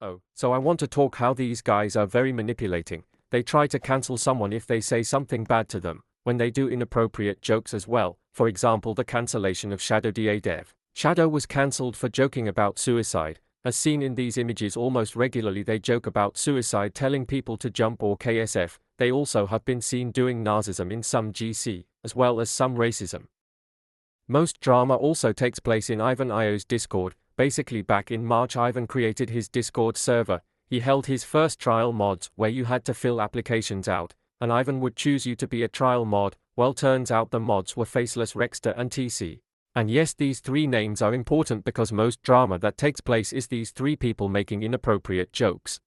Oh, so I want to talk how these guys are very manipulating. They try to cancel someone if they say something bad to them, when they do inappropriate jokes as well. For example, the cancellation of Shadow Dev. Shadow was cancelled for joking about suicide. As seen in these images, almost regularly they joke about suicide, telling people to jump or KSF. They also have been seen doing Nazism in some GC, as well as some racism. Most drama also takes place in IvanIO's Discord. Basically, back in March, Ivan created his Discord server. He held his first trial mods where you had to fill applications out, and Ivan would choose you to be a trial mod. Well, turns out the mods were Faceless, Rexter and TC. And yes, these three names are important because most drama that takes place is these three people making inappropriate jokes.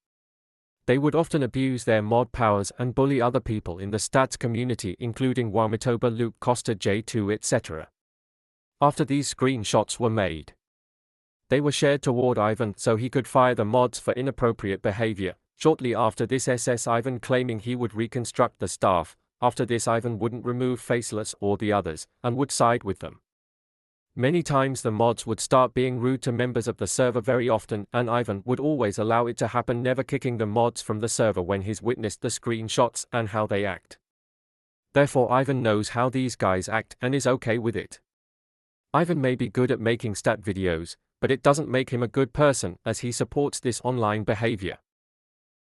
They would often abuse their mod powers and bully other people in the stats community, including Wamatoba, Luke Costa, J2, etc. After these screenshots were made, they were shared toward Ivan so he could fire the mods for inappropriate behavior. Shortly after this, Ivan claiming he would reconstruct the staff. After this, Ivan wouldn't remove Faceless or the others, and would side with them. Many times the mods would start being rude to members of the server very often, and Ivan would always allow it to happen, never kicking the mods from the server when he's witnessed the screenshots and how they act. Therefore, Ivan knows how these guys act and is okay with it. Ivan may be good at making stat videos, but it doesn't make him a good person, as he supports this online behavior.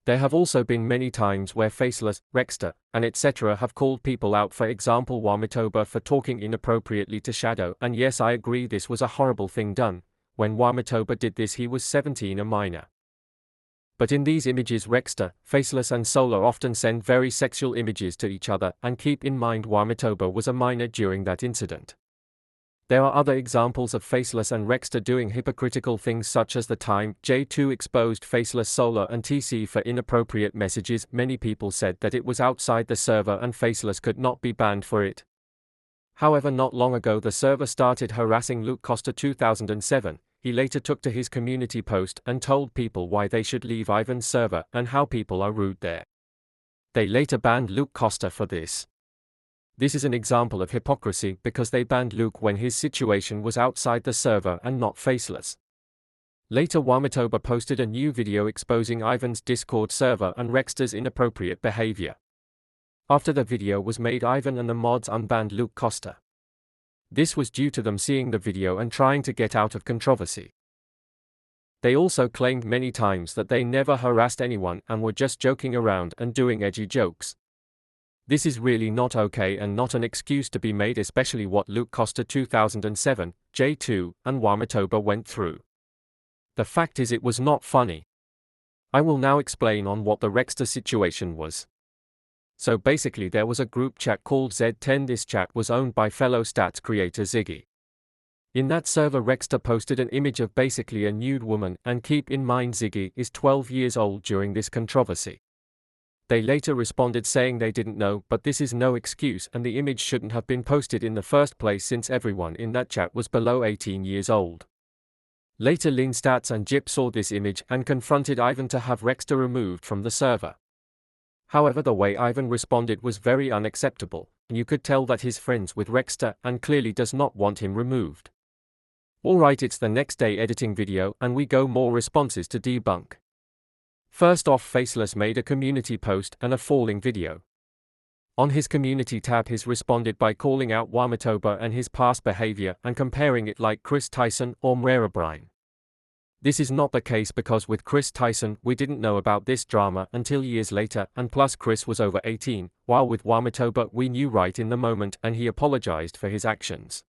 There have also been many times where Faceless, Rexter, and etc. have called people out, for example Wamatoba for talking inappropriately to Shadow, and yes, I agree this was a horrible thing done. When Wamatoba did this he was 17, a minor. But in these images Rexter, Faceless and Solar often send very sexual images to each other, and keep in mind Wamatoba was a minor during that incident. There are other examples of Faceless and Rexter doing hypocritical things, such as the time J2 exposed Faceless, Solar and TC for inappropriate messages. Many people said that it was outside the server and Faceless could not be banned for it. However, not long ago the server started harassing Luke Costa 2007. He later took to his community post and told people why they should leave Ivan's server and how people are rude there. They later banned Luke Costa for this. This is an example of hypocrisy because they banned Luke when his situation was outside the server and not Faceless. Later Wamatoba posted a new video exposing Ivan's Discord server and Rexter's inappropriate behavior. After the video was made, Ivan and the mods unbanned Luke Costa. This was due to them seeing the video and trying to get out of controversy. They also claimed many times that they never harassed anyone and were just joking around and doing edgy jokes. This is really not okay and not an excuse to be made, especially what Luke Costa 2007, J2, and Wamatoba went through. The fact is, it was not funny. I will now explain on what the Rexter situation was. So basically there was a group chat called Z10. This chat was owned by fellow stats creator Ziggy. In that server Rexter posted an image of basically a nude woman, and keep in mind Ziggy is 12 years old during this controversy. They later responded saying they didn't know, but this is no excuse and the image shouldn't have been posted in the first place since everyone in that chat was below 18 years old. Later Lin Stats and Jip saw this image and confronted Ivan to have Rexter removed from the server. However, the way Ivan responded was very unacceptable, and you could tell that he's friends with Rexter and clearly does not want him removed. Alright, it's the next day editing video and we go more responses to debunk. First off, Faceless made a community post and a falling video. On his community tab he's responded by calling out Wamatoba and his past behavior and comparing it like Chris Tyson or Mrera Bryan. This is not the case because with Chris Tyson we didn't know about this drama until years later, and plus Chris was over 18, while with Wamatoba we knew right in the moment and he apologized for his actions.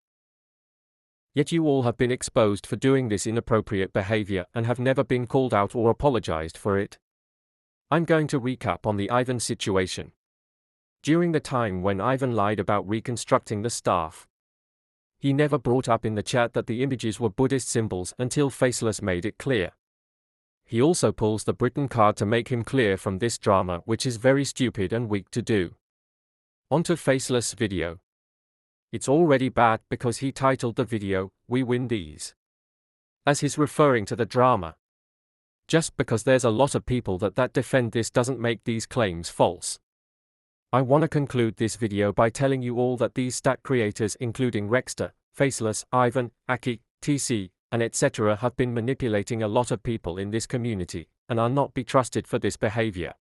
Yet you all have been exposed for doing this inappropriate behavior and have never been called out or apologized for it. I'm going to recap on the Ivan situation. During the time when Ivan lied about reconstructing the staff, he never brought up in the chat that the images were Buddhist symbols until Faceless made it clear. He also pulls the Britain card to make him clear from this drama, which is very stupid and weak to do. Onto Faceless' video. It's already bad because he titled the video, "We Win These," as he's referring to the drama. Just because there's a lot of people that defend this doesn't make these claims false. I want to conclude this video by telling you all that these stat creators, including Rexter, Faceless, Ivan, Aki, TC, and etc. have been manipulating a lot of people in this community. and are not be trusted for this behavior.